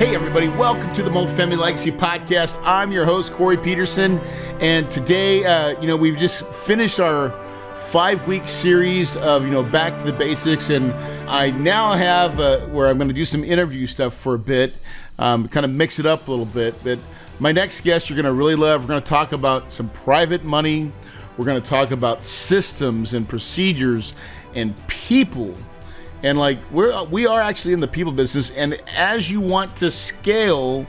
Hey everybody, welcome to the Multifamily Legacy Podcast. I'm your host, Corey Peterson, and today, we've just finished our 5-week series of, back to the basics, and I now have where I'm going to do some interview stuff for a bit, kind of mix it up a little bit. But my next guest you're going to really love. We're going to talk about some private money. We're going to talk about systems and procedures and people. And we are actually in the people business, and as you want to scale,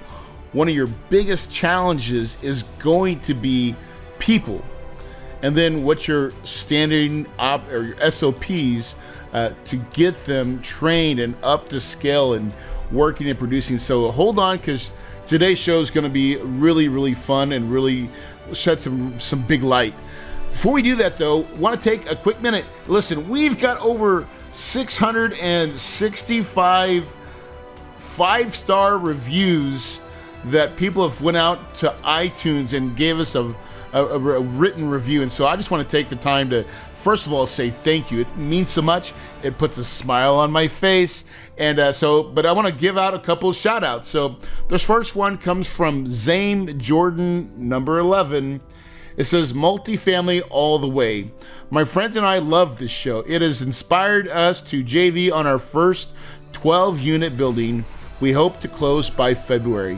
one of your biggest challenges is going to be people. And then what's your standing up or your SOPs to get them trained and up to scale and working and producing. So hold on, because today's show is going to be really, really fun and really shed some big light. Before we do that, though, I want to take a quick minute. Listen, we've got over 665 5-star reviews that people have went out to iTunes and gave us a written review. And so I just want to take the time to, first of all, say thank you. It means so much. It puts a smile on my face. And but I want to give out a couple of shout outs. So this first one comes from Zane Jordan, number 11. It says, multifamily all the way. My friends and I love this show. It has inspired us to JV on our first 12-unit building. We hope to close by February.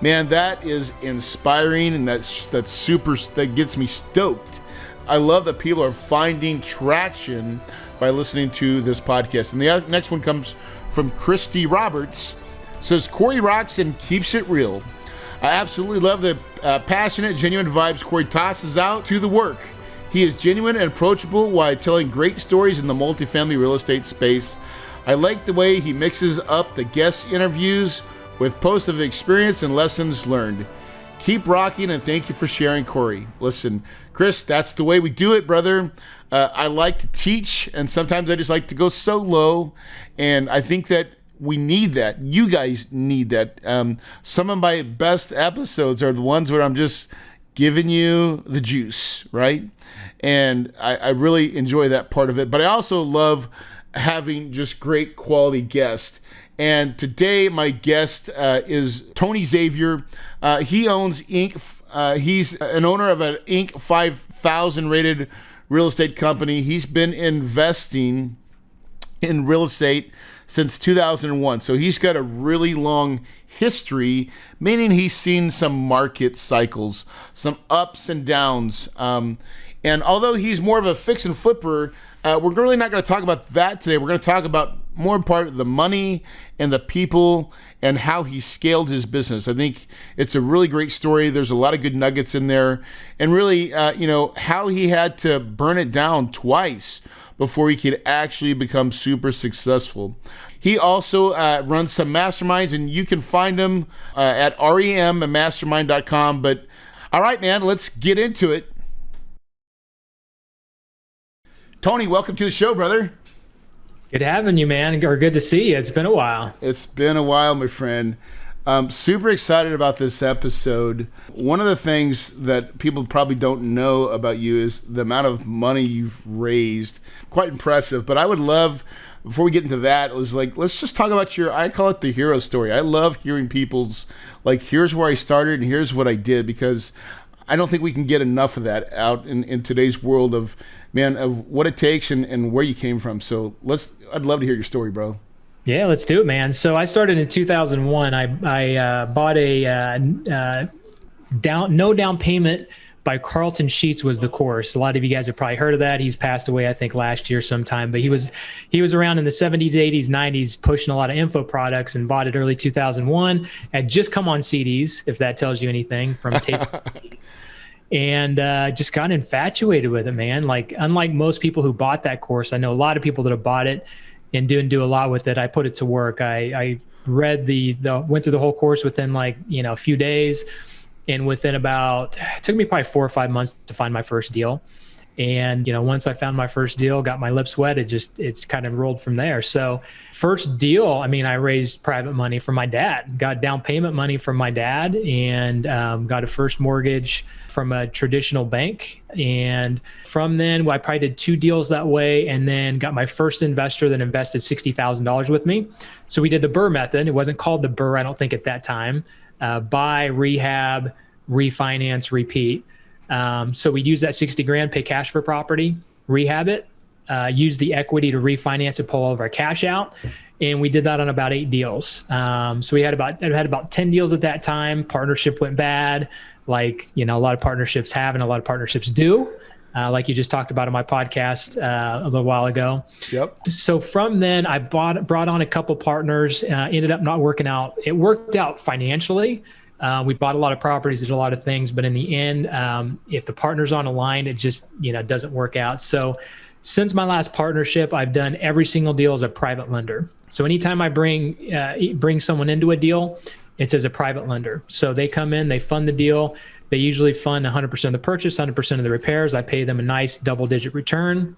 Man, that is inspiring, and that's super, that gets me stoked. I love that people are finding traction by listening to this podcast. And the next one comes from Christy Roberts. It says, Corey rocks and keeps it real. I absolutely love the passionate, genuine vibes Corey tosses out to the work. He is genuine and approachable while telling great stories in the multifamily real estate space. I like the way he mixes up the guest interviews with posts of experience and lessons learned. Keep rocking, and thank you for sharing, Corey. Listen, Chris, that's the way we do it, brother. I like to teach, and sometimes I just like to go solo, and I think that we need that. You guys need that. Some of my best episodes are the ones where I'm just giving you the juice, right? And I really enjoy that part of it. But I also love having just great quality guests. And today my guest is Tony Javier. He owns Inc. He's an owner of an Inc. 5000 rated real estate company. He's been investing in real estate since 2001. So he's got a really long history, meaning he's seen some market cycles, some ups and downs. And although he's more of a fix and flipper, we're really not going to talk about that today. We're going to talk about more part of the money and the people and how he scaled his business. I think it's a really great story. There's a lot of good nuggets in there, and really, how he had to burn it down twice before he could actually become super successful. He also runs some masterminds, and you can find him at remmastermind.com. But all right, man, let's get into it. Tony, welcome to the show, brother. Good having you, man, or good to see you. It's been a while. It's been a while, my friend. I'm super excited about this episode. One of the things that people probably don't know about you is the amount of money you've raised. Quite impressive. But I would love, before we get into that, let's just talk about I call it the hero story. I love hearing people's, here's where I started and here's what I did, because I don't think we can get enough of that out in today's world of what it takes and where you came from. So I'd love to hear your story, bro. Yeah, let's do it, man. So I started in 2001. I bought a no down payment by Carlton Sheets was the course. A lot of you guys have probably heard of that. He's passed away, I think, last year sometime. But he was around in the 70s, 80s, 90s, pushing a lot of info products, and bought it early 2001. Had just come on CDs, if that tells you anything, from tape CDs. And just got infatuated with it, man. Unlike most people who bought that course, I know a lot of people that have bought it and didn't do a lot with it. I put it to work. I read went through the whole course within a few days, and within it took me probably 4 or 5 months to find my first deal. And, once I found my first deal, got my lips wet, it's kind of rolled from there. So first deal, I raised private money from my dad, got down payment money from my dad, and got a first mortgage from a traditional bank. And from then, I probably did 2 deals that way, and then got my first investor that invested $60,000 with me. So we did the BRRRR method. It wasn't called the BRRRR, I don't think, at that time. Buy, rehab, refinance, repeat. So we use that 60 grand, pay cash for property, rehab it, use the equity to refinance and pull all of our cash out. And we did that on about 8 deals. So we had about 10 deals at that time. Partnership went bad, like, a lot of partnerships have, and a lot of partnerships do, like you just talked about on my podcast a little while ago. Yep. So from then I brought on a couple partners, ended up not working out. It worked out financially. We bought a lot of properties, did a lot of things, but in the end, if the partner's on a line, it just, doesn't work out. So since my last partnership, I've done every single deal as a private lender. So anytime I bring someone into a deal, it's as a private lender. So they come in, they fund the deal. They usually fund 100% of the purchase, 100% of the repairs. I pay them a nice double-digit return.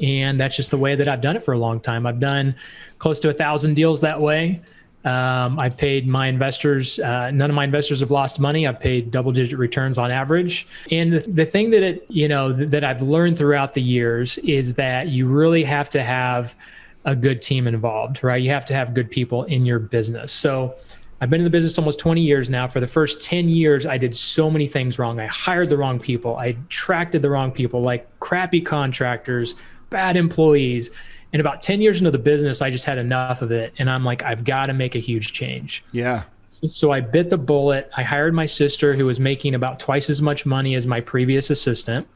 And that's just the way that I've done it for a long time. I've done close to 1,000 deals that way. I paid my investors, none of my investors have lost money. I've paid double-digit returns on average. And the thing that that I've learned throughout the years is that you really have to have a good team involved, right? You have to have good people in your business. So I've been in the business almost 20 years now. For the first 10 years, I did so many things wrong. I hired the wrong people. I attracted the wrong people, like crappy contractors, bad employees. And about 10 years into the business, I just had enough of it. And I'm like, I've got to make a huge change. Yeah. So I bit the bullet. I hired my sister, who was making about twice as much money as my previous assistant.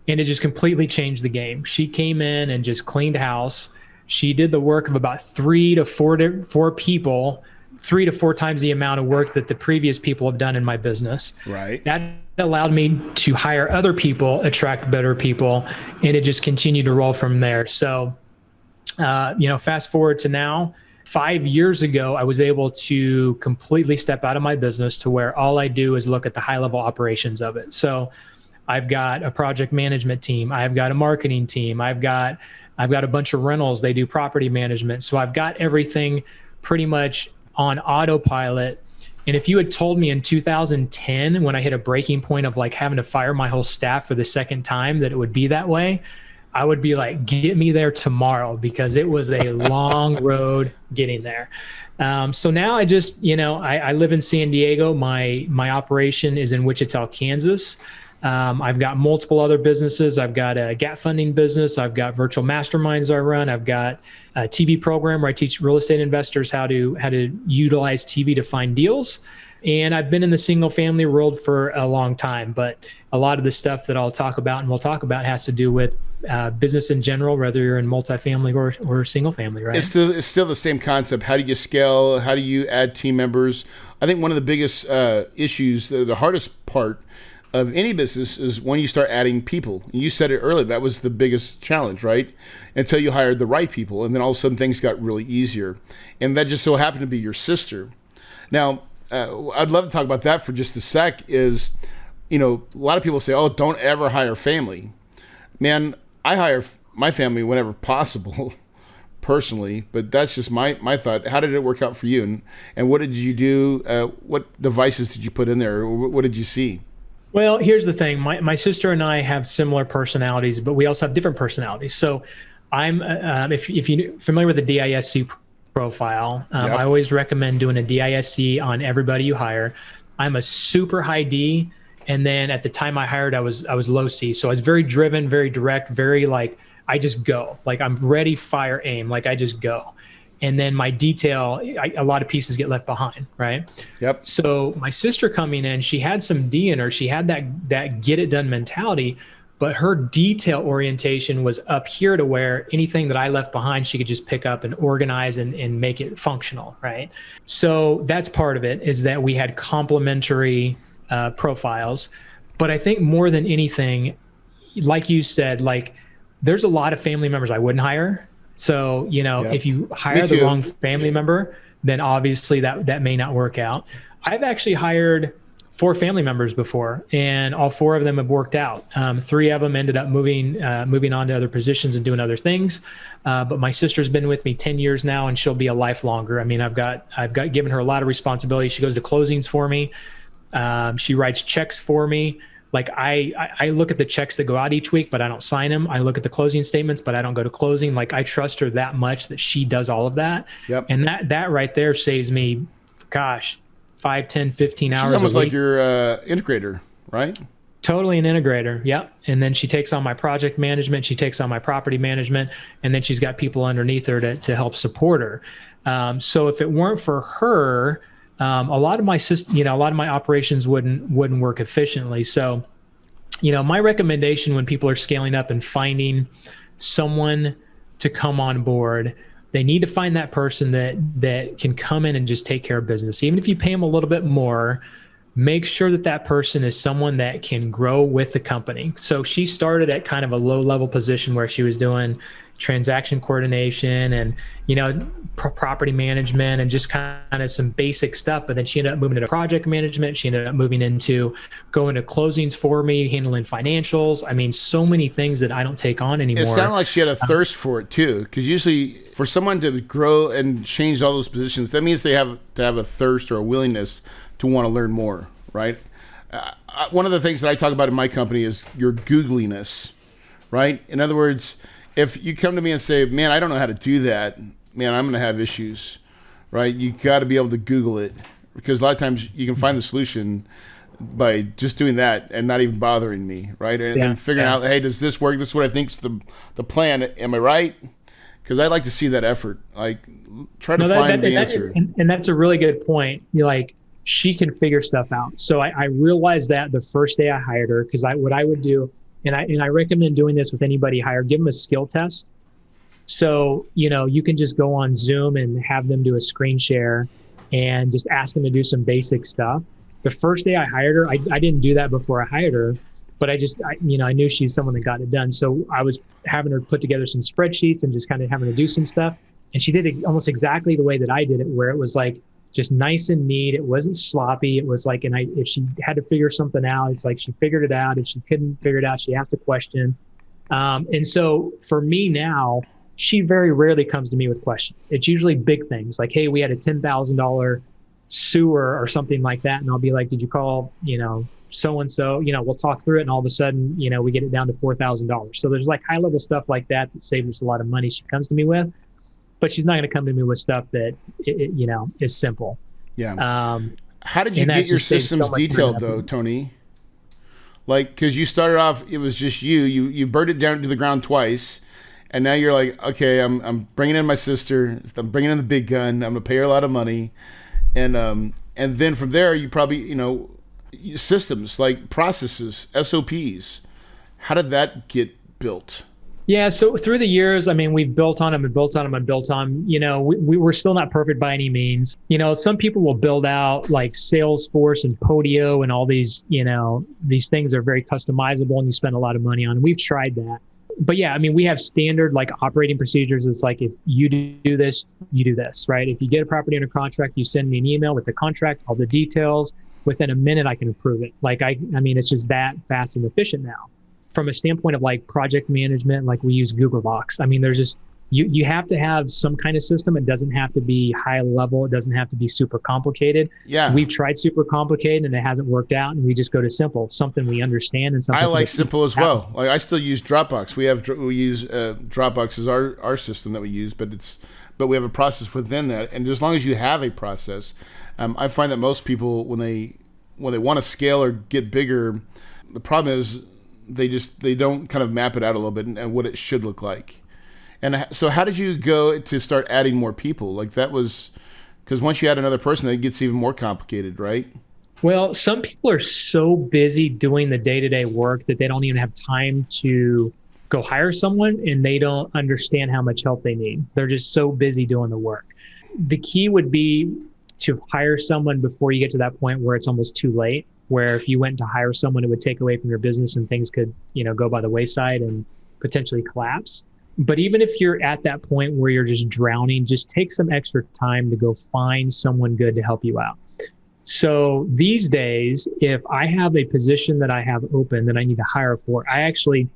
And it just completely changed the game. She came in and just cleaned house. She did the work of about 3 to 4 people, 3 to 4 times the amount of work that the previous people have done in my business. Right. That allowed me to hire other people, attract better people, and it just continued to roll from there. So, fast forward to now, 5 years ago, I was able to completely step out of my business to where all I do is look at the high level operations of it. So I've got a project management team. I've got a marketing team. I've got a bunch of rentals. They do property management. So I've got everything pretty much on autopilot. And if you had told me in 2010, when I hit a breaking point of like having to fire my whole staff for the second time, that it would be that way, I would be like, get me there tomorrow, because it was a long road getting there. So now I just, I live in San Diego. My operation is in Wichita, Kansas. I've got multiple other businesses. I've got a gap funding business. I've got virtual masterminds I run. I've got a TV program where I teach real estate investors how to utilize TV to find deals. And I've been in the single family world for a long time, but a lot of the stuff that I'll talk about and we'll talk about has to do with business in general, whether you're in multifamily or single family, right? It's still the same concept. How do you scale? How do you add team members? I think one of the biggest issues, the hardest part of any business, is when you start adding people. You said it earlier, that was the biggest challenge, right? Until you hired the right people, and then all of a sudden things got really easier. And that just so happened to be your sister. Now, I'd love to talk about that for just a sec. Is, a lot of people say, oh, don't ever hire family. Man, I hire my family whenever possible, personally, but that's just my thought. How did it work out for you? And what did you do? What devices did you put in there? What did you see? Well, here's the thing. My sister and I have similar personalities, but we also have different personalities. So I'm, if you're familiar with the DISC profile, Yep. I always recommend doing a DISC on everybody you hire. I'm a super high D. And then at the time I hired, I was low C. So I was very driven, very direct, very like, I just go. Like I'm ready, fire, aim. Like I just go. And then my detail, a lot of pieces get left behind, right? Yep. So my sister coming in, she had some D in her. She had that get it done mentality, but her detail orientation was up here to where anything that I left behind, she could just pick up and organize and make it functional, right? So that's part of it, is that we had complementary profiles. But I think more than anything, like you said, like there's a lot of family members I wouldn't hire. So, Yep. if you hire the wrong family member, then obviously that may not work out. I've actually hired 4 family members before, and all 4 of them have worked out. 3 of them ended up moving on to other positions and doing other things. But my sister's been with me 10 years now, and she'll be a lifelonger. I mean, I've got given her a lot of responsibility. She goes to closings for me. She writes checks for me. Like I look at the checks that go out each week, but I don't sign them. I look at the closing statements, but I don't go to closing. Like I trust her that much that she does all of that. Yep. And that right there saves me, gosh, 5, 10, 15 hours. She's almost a week. like your integrator, right? Totally an integrator. Yep. And then she takes on my project management. She takes on my property management, and then she's got people underneath her to help support her. So if it weren't for her, a lot of my operations wouldn't work efficiently. So, my recommendation when people are scaling up and finding someone to come on board, they need to find that person that can come in and just take care of business. Even if you pay them a little bit more, make sure that person is someone that can grow with the company. So she started at kind of a low level position where she was doing transaction coordination and, property management and just kind of some basic stuff. But then she ended up moving into project management. She ended up moving into going to closings for me, handling financials. I mean, so many things that I don't take on anymore. It sounded like she had a thirst for it too. Because usually for someone to grow and change all those positions, that means they have to have a thirst or a willingness to want to learn more, right? One of the things that I talk about in my company is your Googliness, right? In other words, if you come to me and say, man, I don't know how to do that, man, I'm going to have issues, right? You got to be able to Google it, because a lot of times you can find the solution by just doing that and not even bothering me, right? And figuring out, hey, does this work? This is what I think's the plan. Am I right? Because I like to see that effort. Like, try to find the answer. And that's a really good point. She can figure stuff out. So I realized that the first day I hired her, because what I would do, and I recommend doing this with anybody hired, give them a skill test. So, you can just go on Zoom and have them do a screen share and just ask them to do some basic stuff. The first day I hired her, I didn't do that before I hired her, but I knew she's someone that got it done. So I was having her put together some spreadsheets and just kind of having her do some stuff. And she did it almost exactly the way that I did it, where it was like just nice and neat. It wasn't sloppy. It was like, if she had to figure something out, it's like she figured it out. If she couldn't figure it out, she asked a question. And so for me now, she very rarely comes to me with questions. It's usually big things like, hey, we had a $10,000 sewer or something like that. And I'll be like, did you call, so-and-so, we'll talk through it. And all of a sudden, we get it down to $4,000. So there's like high level stuff like that saves us a lot of money. She comes to me with, but she's not going to come to me with stuff that, is simple. Yeah. How did you get your systems detailed though, Tony? Like, cause you started off, it was just you burned it down to the ground twice. And now you're like, okay, I'm bringing in my sister. I'm bringing in the big gun. I'm gonna pay her a lot of money, and then from there, you probably systems like processes, SOPs. How did that get built? Yeah, so through the years, I mean, we've built on them and built on them and built on. We're still not perfect by any means. Some people will build out like Salesforce and Podio and all these. These things are very customizable and you spend a lot of money on. We've tried that. But yeah, I mean, we have standard like operating procedures. It's like, if you do this, you do this, right? If you get a property under contract, you send me an email with the contract, all the details. Within a minute, I can approve it. Like, I mean, it's just that fast and efficient now. From a standpoint of like project management, like we use Google Docs. I mean, there's just, you have to have some kind of system. It doesn't have to be high level. It doesn't have to be super complicated. Yeah. We've tried super complicated and it hasn't worked out. And we just go to simple, something we understand. And something I like simple as well. Like I still use Dropbox. We use Dropbox as our system that we use, but we have a process within that. And as long as you have a process, I find that most people, when they want to scale or get bigger, the problem is they don't kind of map it out a little bit and what it should look like. And so how did you go to start adding more people? Like that was, because once you add another person, it gets even more complicated, right? Well, some people are so busy doing the day-to-day work that they don't even have time to go hire someone, and they don't understand how much help they need. They're just so busy doing the work. The key would be to hire someone before you get to that point where it's almost too late, where if you went to hire someone, it would take away from your business and things could, go by the wayside and potentially collapse. But even if you're at that point where you're just drowning, just take some extra time to go find someone good to help you out. So these days, if I have a position that I have open that I need to hire for, I actually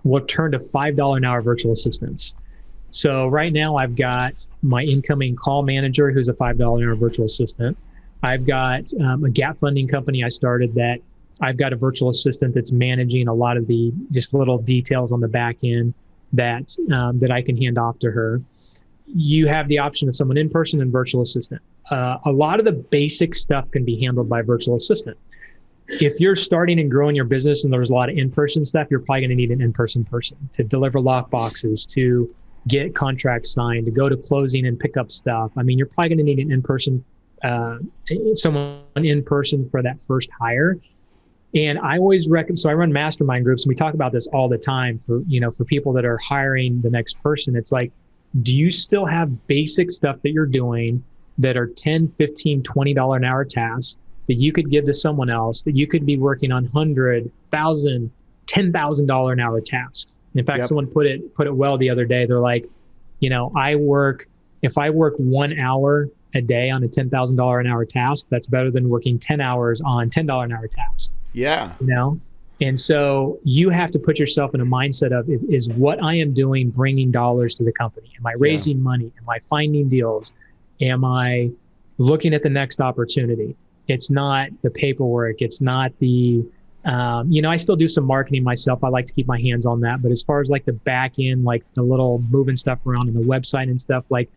will turn to $5 an hour virtual assistants. So right now I've got my incoming call manager, who's a $5 an hour virtual assistant. I've got a gap funding company I started that I've got a virtual assistant that's managing a lot of the just little details on the back end that I can hand off to her. You have the option of someone in person and virtual assistant. A lot of the basic stuff can be handled by virtual assistant. If you're starting and growing your business and there's a lot of in-person stuff, you're probably going to need an in-person person to deliver lock boxes, to get contracts signed, to go to closing and pick up stuff. I mean, you're probably going to need an in-person, someone in person for that first hire. And I always recommend, so I run mastermind groups and we talk about this all the time for people that are hiring the next person. It's like, do you still have basic stuff that you're doing that are $10, $15, $20 an hour tasks that you could give to someone else, that you could be working on $100,000, $10,000 an hour tasks? In fact, someone put it well the other day. They're like, if I work 1 hour a day on a $10,000 an hour task, that's better than working 10 hours on $10 an hour tasks. Yeah. And so you have to put yourself in a mindset of, is what I am doing bringing dollars to the company? Am I raising money? Am I finding deals? Am I looking at the next opportunity? It's not the paperwork. It's not the, I still do some marketing myself. I like to keep my hands on that. But as far as like the back end, like the little moving stuff around on the website and stuff, like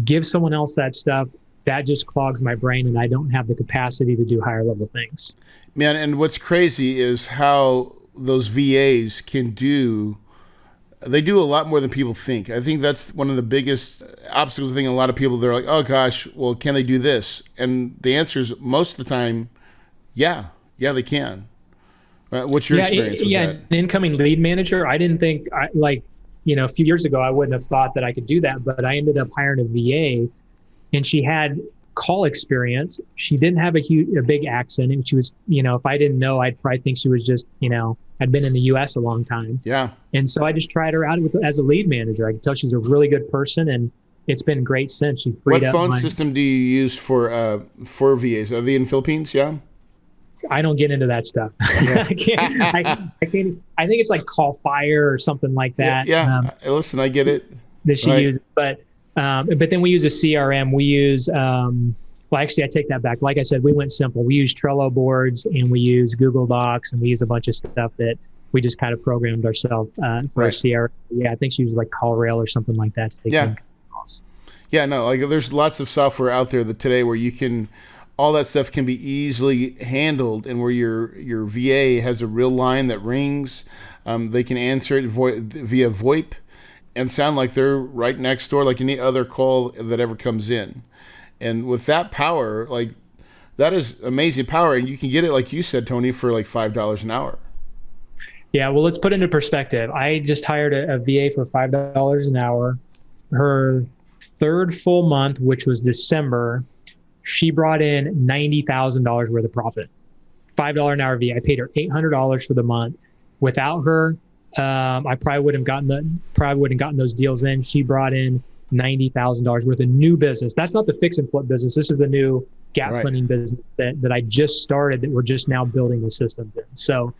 give someone else that stuff. That just clogs my brain and I don't have the capacity to do higher level things. Man, and what's crazy is how those VAs can do a lot more than people think. I think that's one of the biggest obstacles. I think a lot of people, they're like, oh gosh, well, can they do this? And the answer is most of the time, yeah, they can. What's your experience with that? An incoming lead manager, I didn't think, a few years ago, I wouldn't have thought that I could do that, but I ended up hiring a VA and she had call experience. She didn't have a big accent. And she was, if I didn't know, I'd probably think she was just, had been in the US a long time. Yeah. And so I just tried her out as a lead manager. I could tell she's a really good person and it's been great since. She freed up. What phone system do you use for VAs? Are they in Philippines? Yeah. I don't get into that stuff. Yeah. I can't. I think it's like Call Fire or something like that. Yeah. Listen, I get it. That she uses, but then we use a CRM. We use, actually, I take that back. Like I said, we went simple. We use Trello boards and we use Google Docs and we use a bunch of stuff that we just kind of programmed ourselves for our CRM. Yeah, I think she uses like CallRail or something like that to take calls. Yeah, no, like there's lots of software out there that today where you can, all that stuff can be easily handled, and where your VA has a real line that rings. They can answer it via VoIP and sound like they're right next door, like any other call that ever comes in. And with that power, like that is amazing power. And you can get it, like you said, Tony, for like $5 an hour. Yeah, well, let's put it into perspective. I just hired a VA for $5 an hour. Her third full month, which was December, she brought in $90,000 worth of profit. $5 an hour VA. I paid her $800 for the month. Without her, I probably wouldn't have gotten those deals in. She brought in $90,000 worth of new business. That's not the fix and flip business. This is the new gap funding business that I just started, that we're just now building the systems in. So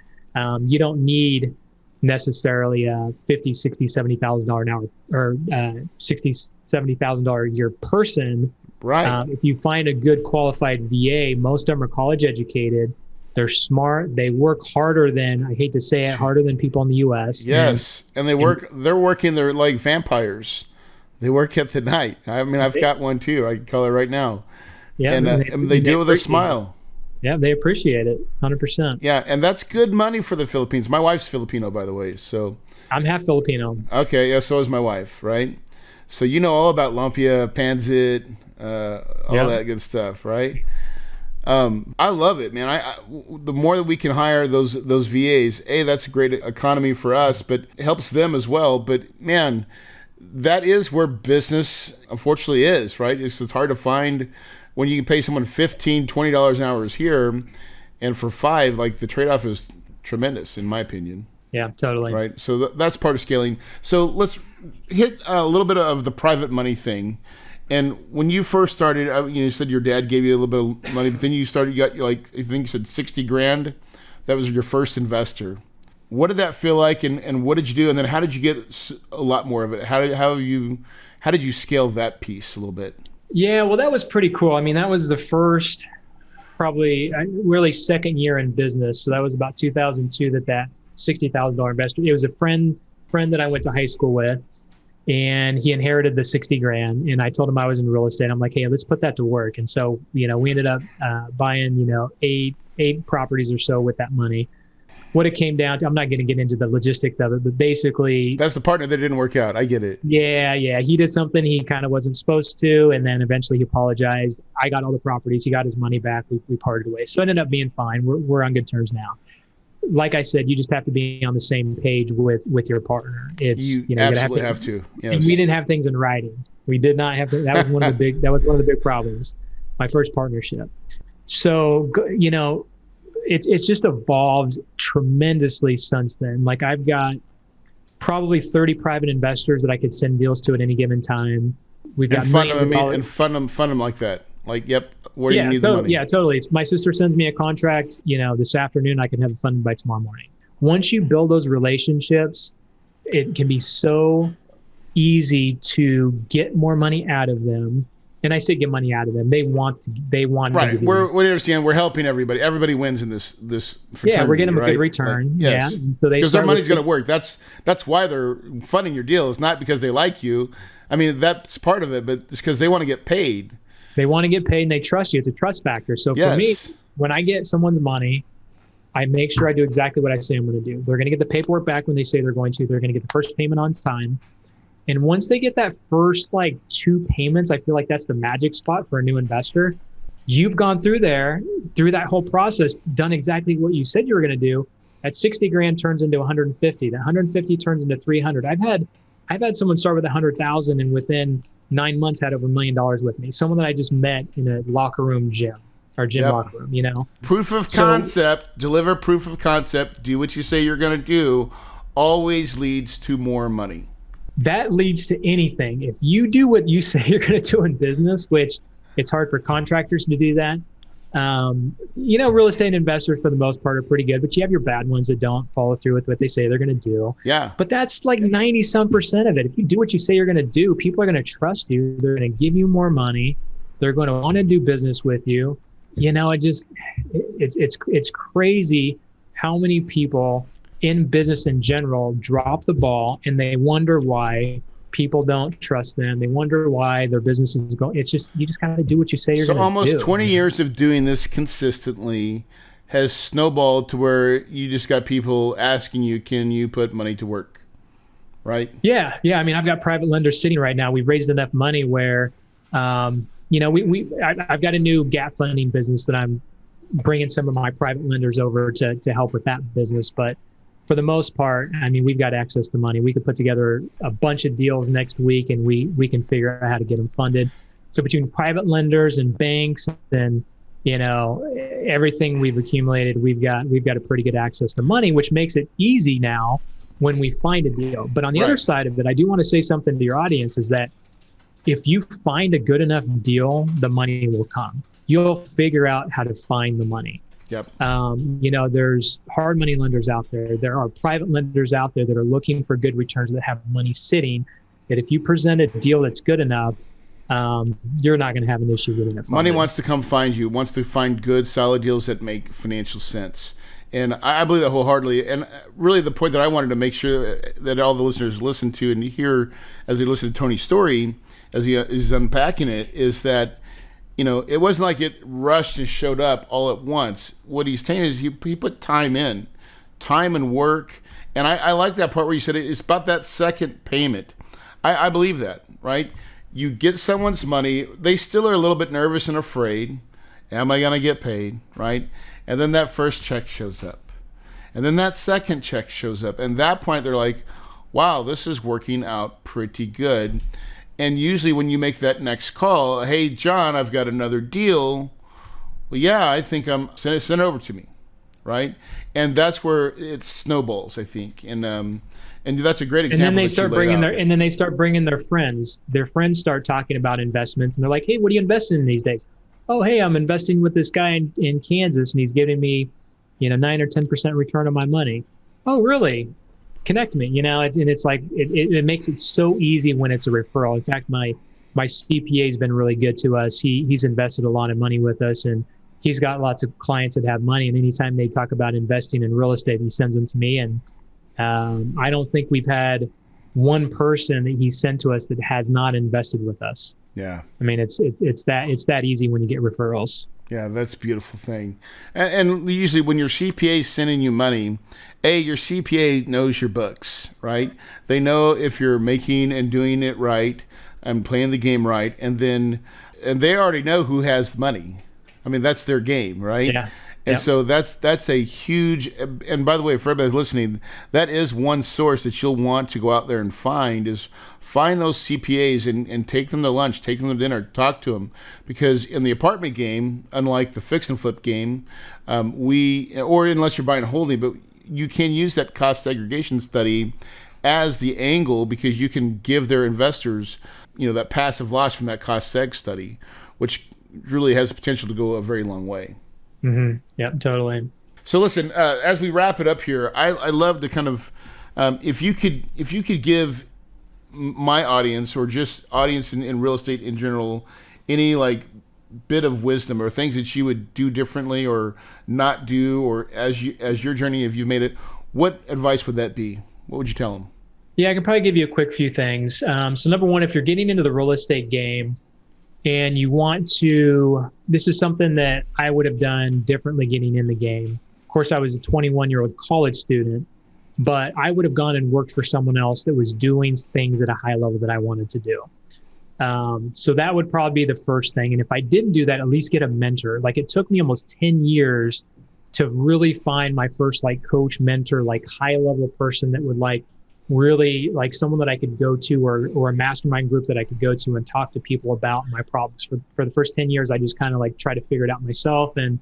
you don't need necessarily a $50,000, $60,000, $70,000 an hour or $60,000, $70,000 a year person. Right. If you find a good qualified VA, most of them are college educated. They're smart. They work harder than, I hate to say it, harder than people in the U.S. Yes, and they're working. They're like vampires. They work at the night. I mean, I've got one too. I can call it right now. Yeah, and they do it with a smile. Yeah, they appreciate it, 100%. Yeah, and that's good money for the Philippines. My wife's Filipino, by the way, so I'm half Filipino. Okay, yeah, so is my wife, right? So you know all about lumpia, pansit, all that good stuff, right? I love it, man. The more that we can hire those VAs, that's a great economy for us, but it helps them as well. But man, that is where business unfortunately is, right? It's hard to find when you can pay someone $15, $20 an hour here, and for $5, like the trade-off is tremendous, in my opinion. Yeah, totally. Right. So that's part of scaling. So let's hit a little bit of the private money thing. And when you first started, you said your dad gave you a little bit of money, but then you got like, I think you said 60 grand. That was your first investor. What did that feel like, and what did you do? And then how did you get a lot more of it? How did you scale that piece a little bit? Yeah, well, that was pretty cool. I mean, that was the first, probably really second year in business. So that was about 2002 that $60,000 investor. It was a friend that I went to high school with, and he inherited the 60 grand. And I told him I was in real estate. I'm like, hey, let's put that to work. And so, we ended up buying, eight properties or so with that money. What it came down to, I'm not going to get into the logistics of it, but basically... That's the partner that didn't work out. I get it. Yeah. He did something he kind of wasn't supposed to, and then eventually he apologized. I got all the properties. He got his money back. We parted ways. So it ended up being fine. We're on good terms now. Like I said, you just have to be on the same page with your partner. You absolutely have to. Yes. And we didn't have things in writing. We did not have to. That was one of the big problems. My first partnership. So, it's just evolved tremendously since then. Like, I've got probably 30 private investors that I could send deals to at any given time. We've got millions of dollars. And fund them like that. Like, yep, where do you need the money? Yeah, totally. If my sister sends me a contract, this afternoon, I can have it funded by tomorrow morning. Once you build those relationships, it can be so easy to get more money out of them. And I say get money out of them. They want right. We understand. We're helping everybody. Everybody wins in this fraternity. Yeah, we're getting them a good return. Yes. Yeah. So because their money's going to work. That's why they're funding your deal. It's not because they like you. I mean, that's part of it, but it's because they want to get paid. They want to get paid and they trust you. It's a trust factor. So for me, when I get someone's money, I make sure I do exactly what I say I'm going to do. They're going to get the paperwork back when they say they're going to. They're going to get the first payment on time. And once they get that first 2 payments, I feel like that's the magic spot for a new investor. You've gone through that whole process, done exactly what you said you were going to do. That 60 grand turns into 150. That 150 turns into 300. I've had someone start with 100,000 and within 9 months had over $1 million with me. Someone that I just met in a locker room gym or gym locker room, Proof of concept, deliver proof of concept, do what you say you're going to do, always leads to more money. That leads to anything. If you do what you say you're going to do in business, which it's hard for contractors to do that. Real estate investors for the most part are pretty good, but you have your bad ones that don't follow through with what they say they're going to do. Yeah. But that's 90% of it. If you do what you say you're going to do, people are going to trust you. They're going to give you more money. They're going to want to do business with you. It's crazy how many people in business in general drop the ball and they wonder why people don't trust them. They wonder why their business is going. It's just, you just got to do what you say you're going to do. So almost 20 years of doing this consistently has snowballed to where you just got people asking you, can you put money to work? Right? Yeah. I mean, I've got private lenders sitting right now. We've raised enough money where, I've got a new gap funding business that I'm bringing some of my private lenders over to help with that business. But for the most part, I mean, we've got access to money. We could put together a bunch of deals next week and we can figure out how to get them funded. So between private lenders and banks and, everything we've accumulated, we've got a pretty good access to money, which makes it easy now when we find a deal. But on the other side of it, I do want to say something to your audience is that if you find a good enough deal, the money will come. You'll figure out how to find the money. Yep. There's hard money lenders out there. There are private lenders out there that are looking for good returns that have money sitting. That if you present a deal that's good enough, you're not going to have an issue getting it funded. Money wants to come find you, wants to find good, solid deals that make financial sense. And I believe that wholeheartedly. And really the point that I wanted to make sure that all the listeners listen to and hear as they listen to Tony's story, as he is unpacking it, is that it wasn't like it rushed and showed up all at once. What he's saying is he put time in, time and work. And I like that part where you said it's about that second payment. I believe that, right? You get someone's money. They still are a little bit nervous and afraid. Am I going to get paid, right? And then that first check shows up. And then that second check shows up. And at that point, they're like, wow, this is working out pretty good. And usually when you make that next call, hey, John, I've got another deal. Well, yeah, I think send it over to me, right? And that's where it snowballs, I think. And And that's a great And example. then they start bringing their friends. Their friends start talking about investments, and they're like, "Hey, what are you investing in these days?" "Oh, hey, I'm investing with this guy in Kansas, and he's giving me, 9 or 10% return on my money." "Oh, really? Connect me." It's like it makes it so easy when it's a referral. In fact, my CPA has been really good to us. He's invested a lot of money with us, and he's got lots of clients that have money. And anytime they talk about investing in real estate, he sends them to me. And I don't think we've had one person that he sent to us that has not invested with us. Yeah. I mean, it's that easy when you get referrals. Yeah, that's a beautiful thing. And usually when your CPA is sending you money, your CPA knows your books, right? They know if you're making and doing it right and playing the game right. And they already know who has the money. I mean, that's their game, right? Yeah. And so that's a huge, and by the way, for everybody listening, that is one source that you'll want to go out there and find those CPAs and take them to lunch, take them to dinner, talk to them. Because in the apartment game, unlike the fix and flip game, or unless you're buying a holding, but you can use that cost segregation study as the angle, because you can give their investors, that passive loss from that cost seg study, which really has the potential to go a very long way. Mm-hmm. Yeah, totally. So listen, as we wrap it up here, I love the kind of, if you could give my audience, or just audience in real estate in general, any like bit of wisdom or things that you would do differently or not do, or as your journey, if you've made it, what advice would that be? What would you tell them? Yeah, I can probably give you a quick few things. So number one, if you're getting into the real estate game, and you want to, this is something that I would have done differently getting in the game. Of course, I was a 21-year-old college student, but I would have gone and worked for someone else that was doing things at a high level that I wanted to do. So that would probably be the first thing. And if I didn't do that, at least get a mentor. Like, it took me almost 10 years to really find my first coach, mentor, high level person that would really someone that I could go to, or a mastermind group that I could go to and talk to people about my problems. For the first 10 years, I just kind of try to figure it out myself. And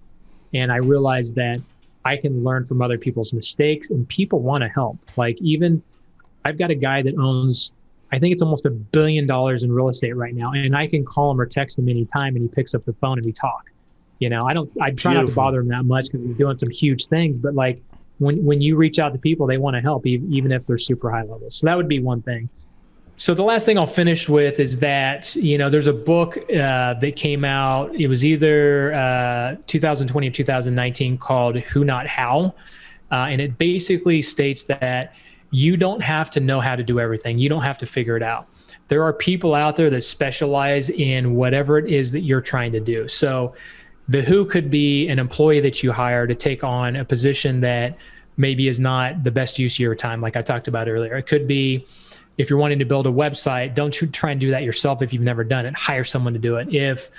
I realized that I can learn from other people's mistakes, and people want to help. Even I've got a guy that owns, I think it's almost $1 billion in real estate right now. And I can call him or text him anytime, and he picks up the phone and we talk. I try not to bother him that much because he's doing some huge things, but when you reach out to people, they want to help, even if they're super high level. So that would be one thing. So the last thing I'll finish with is that, there's a book that came out. It was either 2020 or 2019, called Who Not How. And it basically states that you don't have to know how to do everything. You don't have to figure it out. There are people out there that specialize in whatever it is that you're trying to do. So the who could be an employee that you hire to take on a position that maybe is not the best use of your time, like I talked about earlier. It could be, if you're wanting to build a website, don't you try and do that yourself if you've never done it. Hire someone to do it. If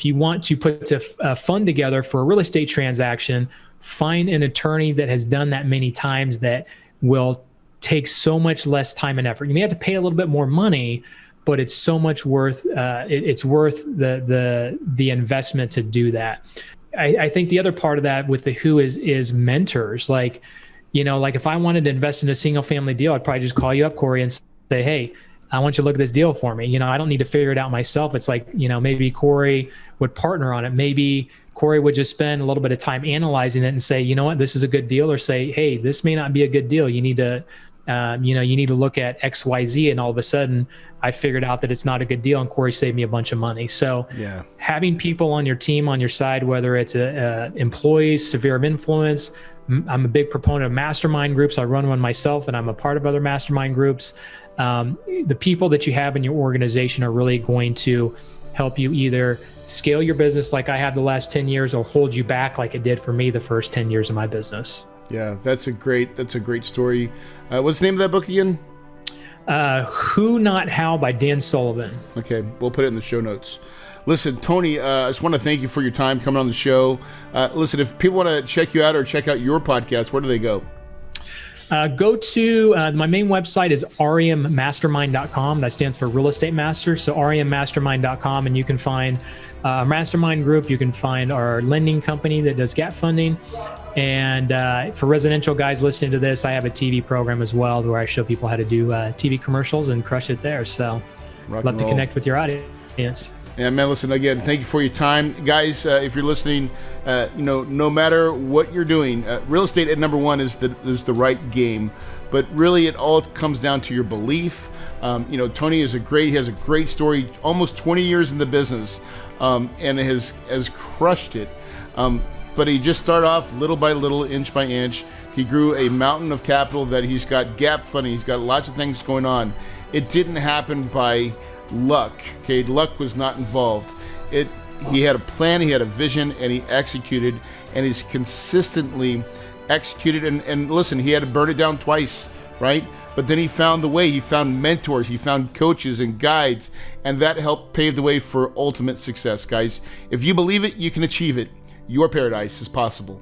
you want to put a fund together for a real estate transaction, find an attorney that has done that many times, that will take so much less time and effort. You may have to pay a little bit more money, but it's so much worth. It's worth the investment to do that. I think the other part of that with the who is mentors. If I wanted to invest in a single family deal, I'd probably just call you up, Corey, and say, "Hey, I want you to look at this deal for me." I don't need to figure it out myself. It's maybe Corey would partner on it. Maybe Corey would just spend a little bit of time analyzing it and say, "You know what, this is a good deal," or say, "Hey, this may not be a good deal. You need to look at XYZ," and all of a sudden I figured out that it's not a good deal, and Corey saved me a bunch of money. So having people on your team, on your side, whether it's employees, sphere of influence. I'm a big proponent of mastermind groups. I run one myself, and I'm a part of other mastermind groups. The people that you have in your organization are really going to help you either scale your business like I have the last 10 years, or hold you back like it did for me the first 10 years of my business. Yeah, that's a great story. What's the name of that book again? Who Not How by Dan Sullivan. Okay, we'll put it in the show notes. Listen, Tony, I just want to thank you for your time coming on the show. Listen, if people want to check you out or check out your podcast, where do they go? Go to my main website is remmastermind.com. That stands for Real Estate Master. So remmastermind.com, and you can find a mastermind group. You can find our lending company that does gap funding. And for residential guys listening to this, I have a TV program as well where I show people how to do TV commercials and crush it there. So love to connect with your audience. Yeah, man, listen, again, thank you for your time. Guys, if you're listening, no matter what you're doing, real estate at number one is the right game. But really, it all comes down to your belief. Tony has a great story, almost 20 years in the business, and has crushed it. But he just started off little by little, inch by inch. He grew a mountain of capital that he's got gap funding. He's got lots of things going on. It didn't happen by luck. Okay, luck was not involved. He had a plan, he had a vision, and he executed, and he's consistently executed. And listen, he had to burn it down twice, right? But then he found the way. He found mentors, he found coaches and guides, and that helped pave the way for ultimate success, guys. If you believe it, you can achieve it. Your paradise is possible.